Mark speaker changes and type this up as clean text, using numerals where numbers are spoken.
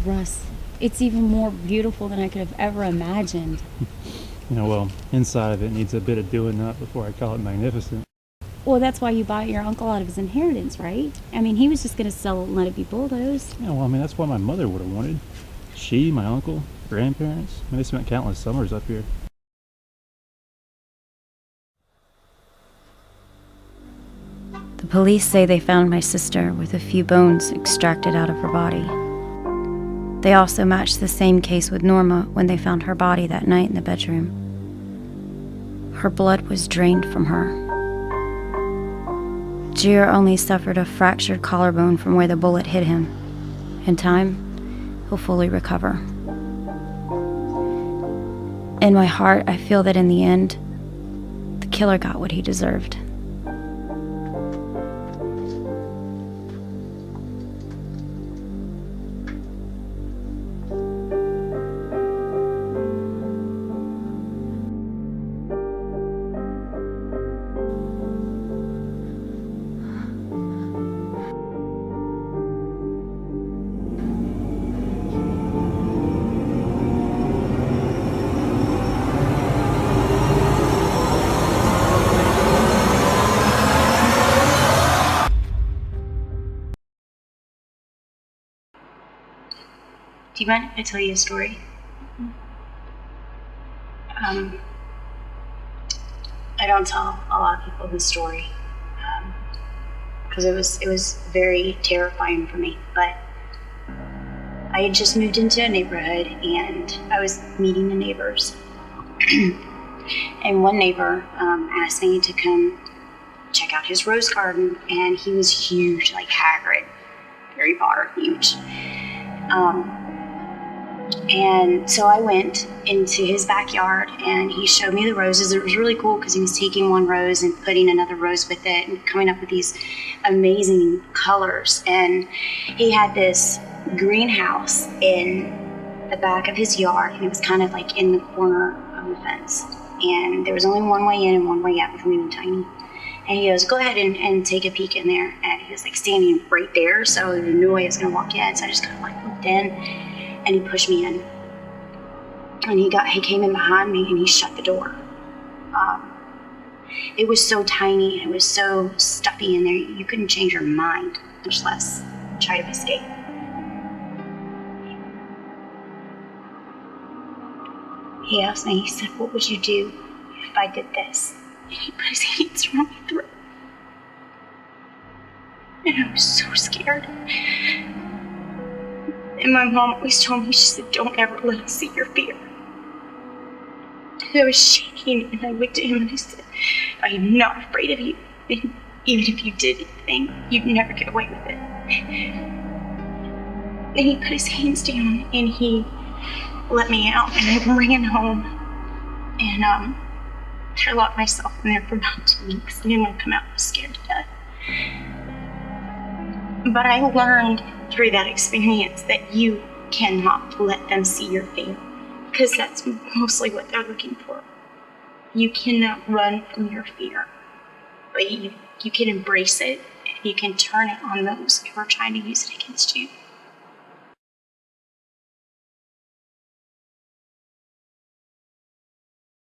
Speaker 1: Russ, it's even more beautiful than I could have ever imagined.
Speaker 2: Well, inside of it needs a bit of doing up before I call it magnificent.
Speaker 1: Well, that's why you bought your uncle out of his inheritance, right? I mean, he was just going to sell it and let it be bulldozed.
Speaker 2: That's what my mother would have wanted. She, my uncle, grandparents, they spent countless summers up here.
Speaker 1: The police say they found my sister with a few bones extracted out of her body. They also matched the same case with Norma when they found her body that night in the bedroom. Her blood was drained from her. Gio only suffered a fractured collarbone from where the bullet hit him. In time, he'll fully recover. In my heart, I feel that in the end, the killer got what he deserved.
Speaker 3: Do you mind if I tell you a story? I don't tell a lot of people this story because it was very terrifying for me. But I had just moved into a neighborhood and I was meeting the neighbors. And one neighbor asked me to come check out his rose garden, and he was huge, like Hagrid, Harry Potter, huge. And so I went into his backyard and he showed me the roses. It was really cool because he was taking one rose and putting another rose with it and coming up with these amazing colors. And he had this greenhouse in the back of his yard, and it was kind of like in the corner of the fence. And there was only one way in and one way out, really tiny. And he goes, go ahead and take a peek in there. And he was like standing right there, so there was no way I was going to walk in. So I just kind of like looked in. And he pushed me in, and he came in behind me and he shut the door. It was so tiny and it was so stuffy in there, you couldn't change your mind, much less try to escape. He asked me, he said, what would you do if I did this? And he put his hands around my throat. And I was so scared. And my mom always told me, she said, don't ever let him see your fear. And I was shaking, and I looked at him and I said, I am not afraid of you. And even if you did anything, you'd never get away with it. And he put his hands down and he let me out, and I ran home. And I locked myself in there for about 2 weeks. I didn't want to come out. I was scared to death. But I learned through that experience that you cannot let them see your fear, because that's mostly what they're looking for. You cannot run from your fear, but you can embrace it, and you can turn it on those who are trying to use it against you.